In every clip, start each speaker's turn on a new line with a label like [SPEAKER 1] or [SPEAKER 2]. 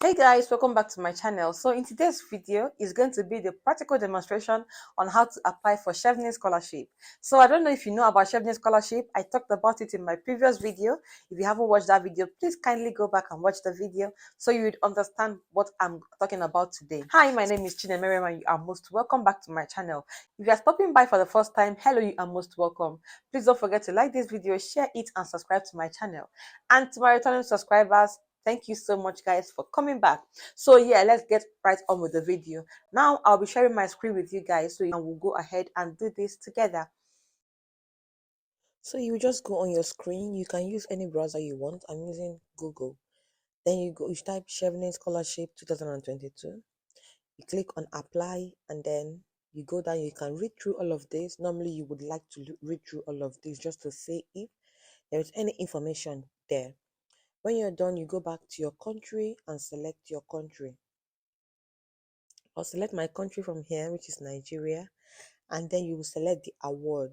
[SPEAKER 1] Hey guys, welcome back to my channel. So in today's video is going to be the practical demonstration on how to apply for Chevening scholarship. So I don't know if you know about Chevening scholarship. I talked about it in my previous video. If you haven't watched that video, please kindly go back and watch the video so you would understand what I'm talking about today. Hi, my name is Chinemere and you are most welcome back to my channel. If you are stopping by for the first time, hello, you are most welcome. Please don't forget to like this video, share it and subscribe to my channel. And to my returning subscribers, thank you so much guys for coming back. So yeah, let's get right on with the video. Now I'll be sharing my screen with you guys so we'll go ahead and do this together. So you just go on your screen. You can use any browser you want. I'm using Google. Then you type Chevening Scholarship 2022. You click on apply and then you go down. You can read through all of this. Normally you would like to read through all of this just to see if there is any information there. When you're done, you go back to your country and select your country. I'll select my country from here, which is Nigeria, and then you will select the award.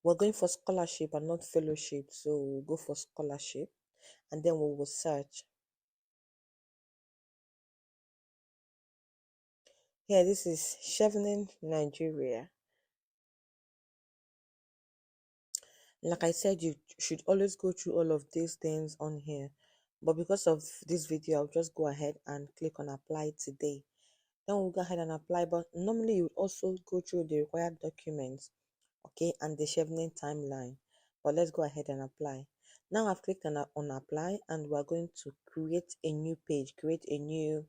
[SPEAKER 1] We're going for scholarship and not fellowship, so we'll go for scholarship, and then we will search. Here, this is Chevening, Nigeria. Like I said, you should always go through all of these things on here. But because of this video, I'll just go ahead and click on apply today. Then we'll go ahead and apply. But normally you would also go through the required documents, okay, and the Chevening timeline. But let's go ahead and apply. Now I've clicked on apply and we're going to create a new page, create a new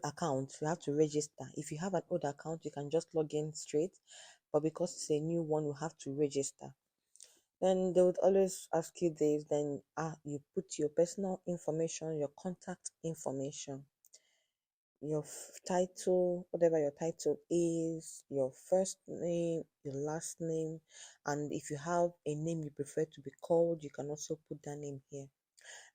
[SPEAKER 1] account. You have to register. If you have an old account, you can just log in straight. But because it's a new one, you have to register. Then they would always ask you this, then you put your personal information, your contact information, your title, whatever your title is, your first name, your last name, and if you have a name you prefer to be called, you can also put that name here.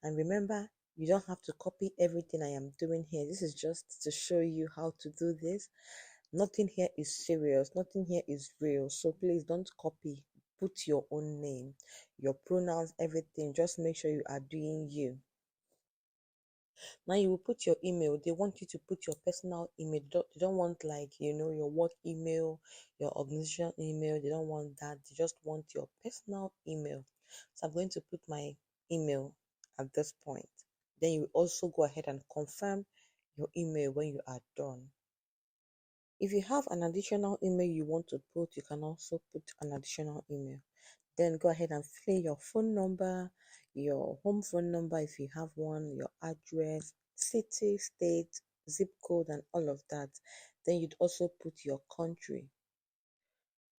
[SPEAKER 1] And remember, you don't have to copy everything I am doing here. This is just to show you how to do this. Nothing here is serious, nothing here is real, so please don't copy. Put your own name, your pronouns, everything. Just make sure you are doing you. Now you will put your email. They want you to put your personal email. They don't want like your work email, your organization email. They don't want that. They just want your personal email. So I'm going to put my email at this point. Then you will also go ahead and confirm your email when you are done. If you have an additional email you want to put, you can also put an additional email. Then go ahead and fill your phone number, your home phone number if you have one, your address, city, state, zip code, and all of that. Then you'd also put your country.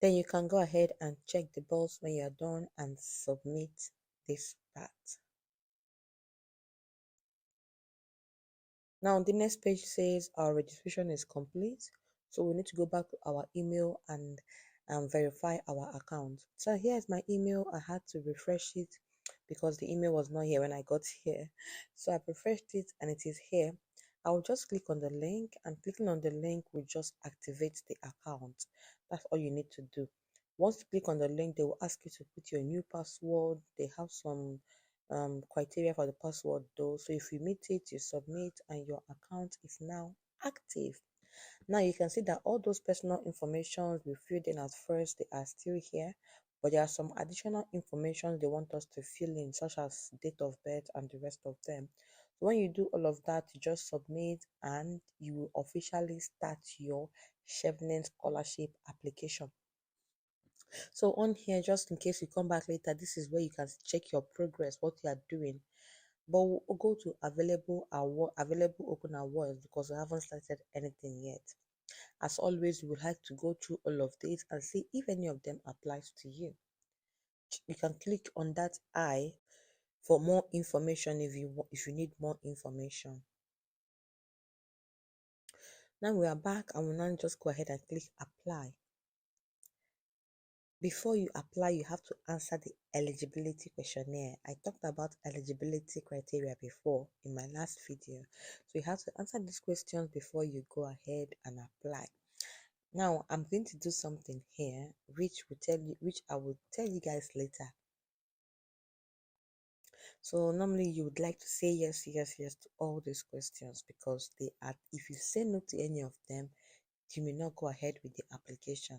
[SPEAKER 1] Then you can go ahead and check the box when you're done and submit this part. Now the next page says our registration is complete. So we need to go back to our email and verify our account. So here's my email. I had to refresh it because the email was not here when I got here. So I refreshed it and it is here. I will just click on the link, and clicking on the link will just activate the account. That's all you need to do. Once you click on the link, they will ask you to put your new password. They have some criteria for the password though. So if you meet it, you submit, and your account is now active. Now you can see that all those personal information we filled in at first, they are still here, but there are some additional information they want us to fill in, such as date of birth and the rest of them. So when you do all of that, you just submit and you will officially start your Chevening scholarship application. So on here, just in case you come back later, this is where you can check your progress, what you are doing. But we'll go to available open awards because we haven't started anything yet. As always, we would like to go through all of these and see if any of them applies to you. You can click on that I for more information if you need more information. Now we are back and we'll now just go ahead and click apply. Before you apply, you have to answer the eligibility questionnaire. I talked about eligibility criteria before in my last video. So you have to answer these questions before you go ahead and apply. Now I'm going to do something here which I will tell you guys later. So normally you would like to say yes, yes, yes to all these questions because they are, if you say no to any of them, you may not go ahead with the application.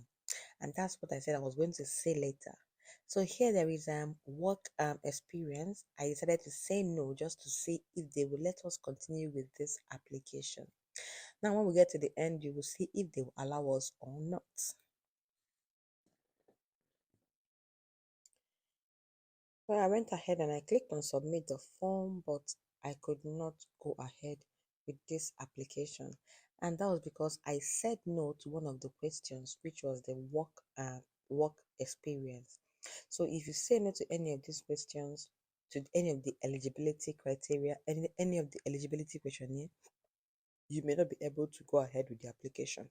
[SPEAKER 1] And that's what I said I was going to say later. So here there is work experience. I decided to say no just to see if they will let us continue with this application. Now when we get to the end, you will see if they will allow us or not. So I went ahead and I clicked on submit the form, but I could not go ahead with this application. And that was because I said no to one of the questions, which was the work experience. So if you say no to any of these questions, to any of the eligibility criteria, any of the eligibility questionnaire, you may not be able to go ahead with the application.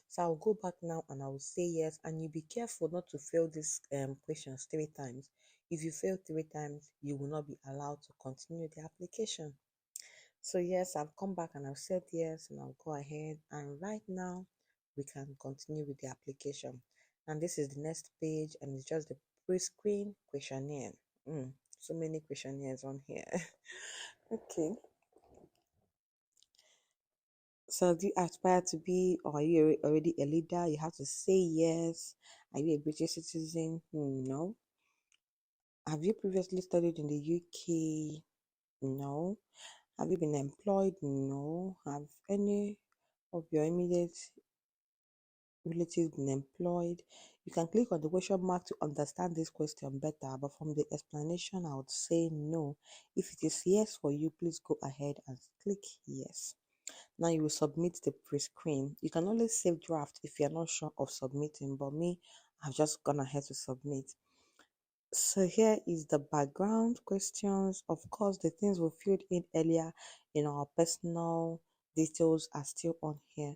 [SPEAKER 1] So I'll go back now and I will say yes. And you be careful not to fail these questions 3 times. If you fail 3 times, you will not be allowed to continue the application. So yes, I've come back and I've said yes, and I'll go ahead. And right now, we can continue with the application. And this is the next page, and it's just the pre-screen questionnaire. So many questionnaires on here. Okay. So do you aspire to be, or are you already a leader? You have to say yes. Are you a British citizen? No. Have you previously studied in the UK? No. Have you been employed? No. Have any of your immediate relatives been employed? You can click on the question mark to understand this question better, but from the explanation, I would say no. If it is yes for you, please go ahead and click yes. Now you will submit the pre-screen. You can always save draft if you're not sure of submitting, but me, I've just gone ahead to submit. So here is the background questions. Of course, the things we filled in earlier in our personal details are still on here,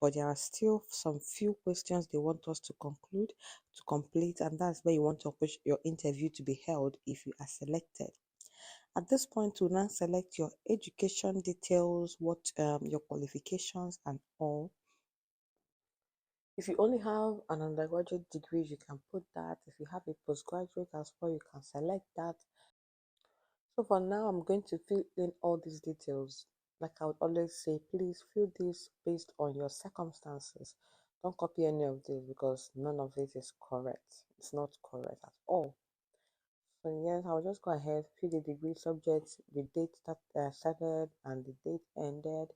[SPEAKER 1] but there are still some few questions they want us to complete, and that's where you want to push your interview to be held if you are selected. At this point, you now select your education details, what your qualifications and all. If you only have an undergraduate degree, you can put that. If you have a postgraduate as well, you can select that. So for now, I'm going to fill in all these details. Like I would always say, please fill this based on your circumstances. Don't copy any of this because none of it is correct. It's not correct at all. So yes, I'll just go ahead, fill the degree subject, the date that started and the date ended,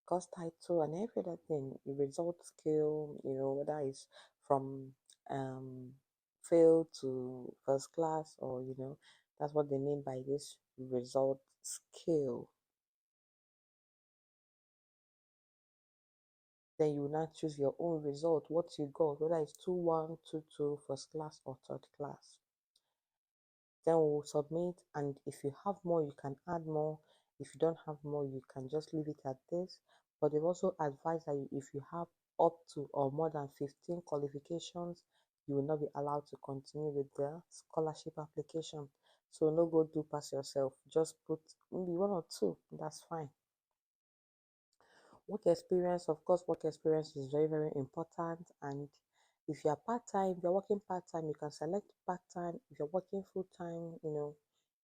[SPEAKER 1] course title and every other thing, the result scale, whether it's from um fail to first class or that's what they mean by this result scale. Then you will now choose your own result, what you got, whether it's 2-1, 2-2, first class or third class. Then we'll submit, and if you have more you can add more. If you don't have more, you can just leave it at this. But they've also advised that if you have up to or more than 15 qualifications, you will not be allowed to continue with the scholarship application. So no go do pass yourself, just put maybe 1 or 2, that's fine. Work experience, of course, work experience is very, very important. And if you are part-time, if you're working part-time, you can select part-time. If you're working full-time,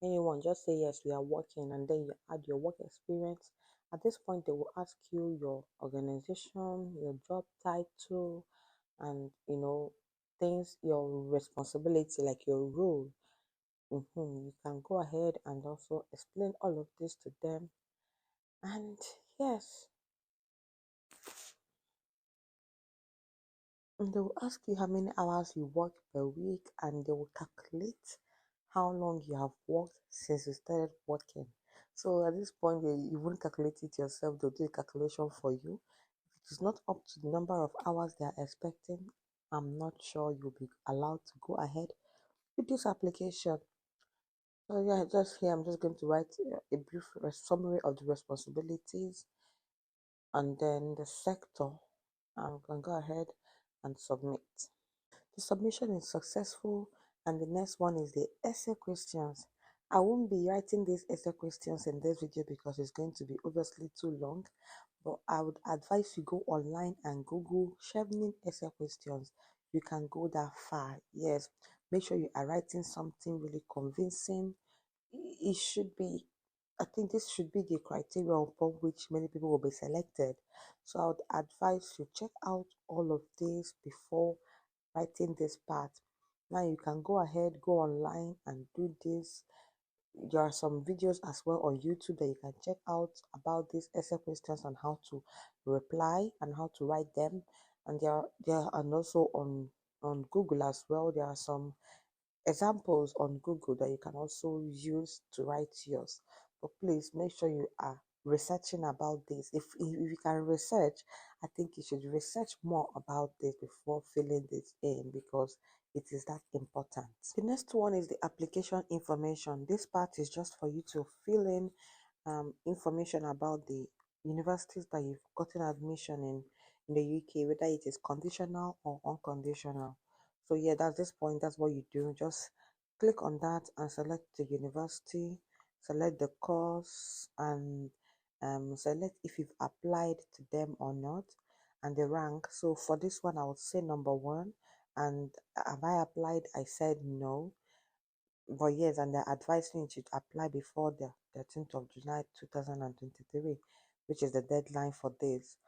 [SPEAKER 1] anyone, just say yes, we are working, and then you add your work experience. At this point, they will ask you your organization, your job title, and things, your responsibility, like your role. You can go ahead and also explain all of this to them. And yes, and they will ask you how many hours you work per week, and they will calculate how long you have worked since you started working. So at this point, you won't calculate it yourself, they'll do a calculation for you. If it is not up to the number of hours they are expecting, I'm not sure you'll be allowed to go ahead with this application. So yeah, just here, I'm just going to write a brief summary of the responsibilities and then the sector. I'm going to go ahead and submit. The submission is successful, and the next one is the essay questions. I won't be writing these essay questions in this video because it's going to be obviously too long, but I would advise you go online and Google Chevening essay questions. You can go that far. Yes, make sure you are writing something really convincing. it should be, I think this should be the criteria upon which many people will be selected. So I would advise you check out all of this before writing this part. Now you can go ahead, go online and do this. There are some videos as well on YouTube that you can check out about these essay questions and how to reply and how to write them. And there and also on Google as well. There are some examples on Google that you can also use to write yours. But please make sure you are researching about this. If you can research, I think you should research more about this before filling this in because it is that important. The next one is the application information. This part is just for you to fill in information about the universities that you've gotten admission in the UK, whether it is conditional or unconditional. So yeah, that's this point. That's what you do. Just click on that and select the university, select the course, and select if you've applied to them or not, and the rank. So for this one, I would say number one. And have I applied? I said no. But yes, and they're advising you to apply before the 13th of July 2023, which is the deadline for this.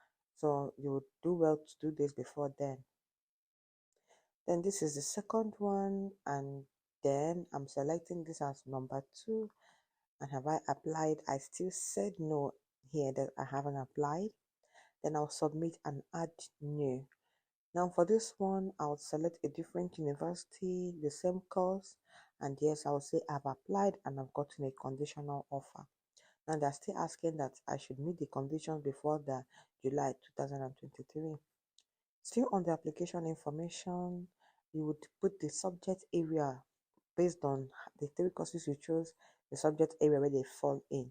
[SPEAKER 1] So you would do well to do this before then. Then this is the second one, and then I'm selecting this as number two. And have I applied? I still said no here that I haven't applied. Then I'll submit and add new. Now for this one, I'll select a different university, the same course, and yes, I'll say I've applied and I've gotten a conditional offer. Now they're still asking that I should meet the conditions before the July 2023. Still on the application information, you would put the subject area based on the three courses you chose, the subject area where they fall in.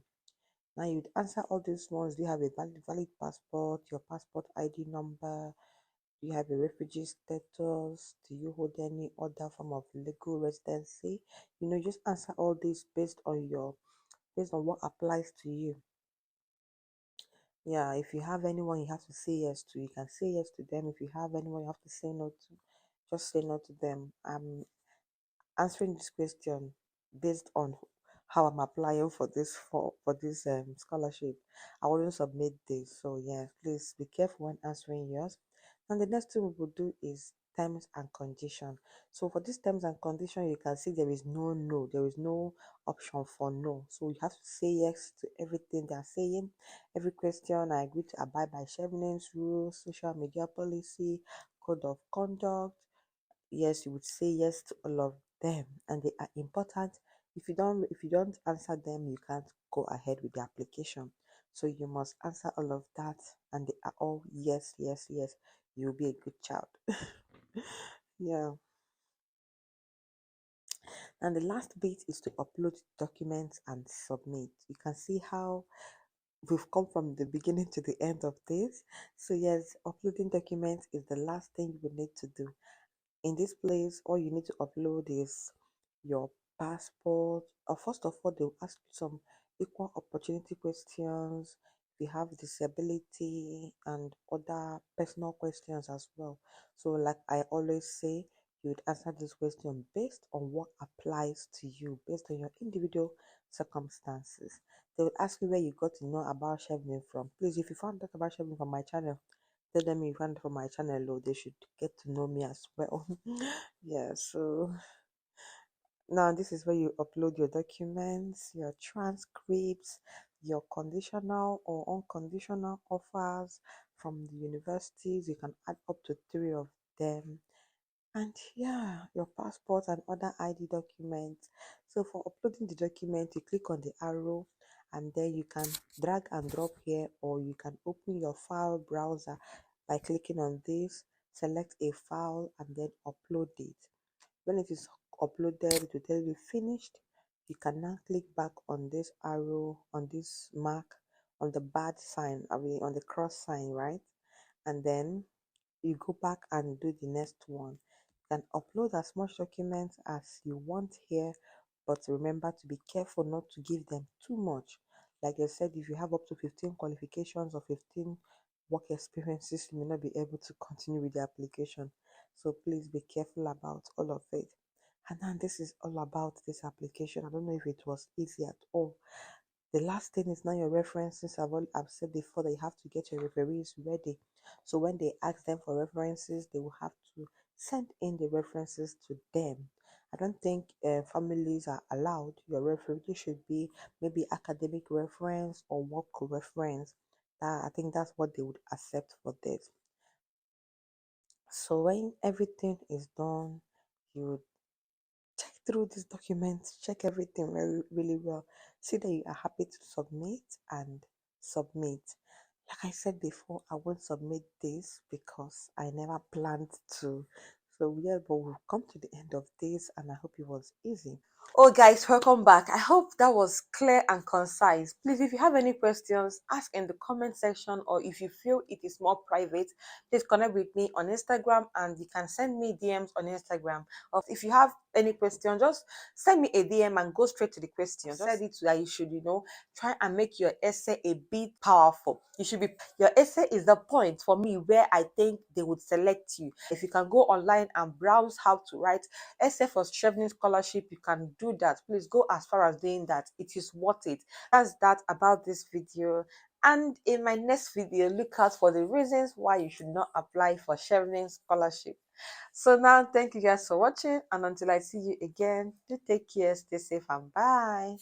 [SPEAKER 1] Now you'd answer all these ones. Do you have a valid passport, your passport ID number? Do you have a refugee status? Do you hold any other form of legal residency? Just answer all this based on what applies to you. Yeah, if you have anyone you have to say yes to, you can say yes to them. If you have anyone you have to say no to, just say no to them. Answering this question based on how I'm applying for this scholarship. I wouldn't submit this. So yeah, please be careful when answering yours. And the next thing we will do is terms and condition. So for this terms and condition, you can see there is no, there is no option for no. So you have to say yes to everything they are saying. Every question, I agree to abide by Chevening's rules, social media policy, code of conduct. Yes, you would say yes to all of them, and they are important. If you don't answer them, you can't go ahead with the application. So you must answer all of that, and they are all yes, yes, yes. You'll be a good child. Yeah. And the last bit is to upload documents and submit. You can see how we've come from the beginning to the end of this. So yes, uploading documents is the last thing you will need to do. In this place, all you need to upload is your passport. Or first of all, they'll ask you some equal opportunity questions. If you have disability and other personal questions as well. So, like I always say, you would answer this question based on what applies to you, based on your individual circumstances. They will ask you where you got to know about Chevening from. Please, if you found out about Chevening from my channel, tell them you found it from my channel, or they should get to know me as well. Yeah, so now this is where you upload your documents, your transcripts, your conditional or unconditional offers from the universities. You can add up to three of them. And yeah, your passport and other ID documents. So for uploading the document, you click on the arrow and then you can drag and drop here, or you can open your file browser by clicking on this, select a file and then upload it. When it is uploaded, it will tell you finished. You can now click back on this arrow, on this mark, on the bad sign, I mean on the cross sign, right? And then you go back and do the next one. You can upload as much documents as you want here, but remember to be careful not to give them too much. Like I said, if you have up to 15 qualifications or 15 work experiences, you may not be able to continue with the application. So please be careful about all of it. And now this is all about this application. I don't know if it was easy at all. The last thing is now your references. I've said before that you have to get your referees ready. So when they ask them for references, they will have to send in the references to them. I don't think families are allowed. Your referee should be maybe academic reference or work reference. I think that's what they would accept for this. So when everything is done, you check through this document, check everything very really well. See that you are happy to submit and submit. Like I said before, I won't submit this because I never planned to. So yeah, but we've come to the end of this and I hope it was easy. Oh, guys, welcome back. I hope that was clear and concise. Please, if you have any questions, ask in the comment section, or if you feel it is more private, please connect with me on Instagram and you can send me DMs on Instagram. Or if you have any question, just send me a DM and go straight to the question. Just said it that you should, try and make your essay a bit powerful. Your essay is the point for me where I think they would select you. If you can go online and browse how to write essay for Chevening scholarship, you can do that. Please go as far as doing that. It is worth it. That's that about this video. And in my next video, look out for the reasons why you should not apply for Chevening scholarship. So now, thank you guys for watching, and until I see you again, do take care, stay safe, and bye.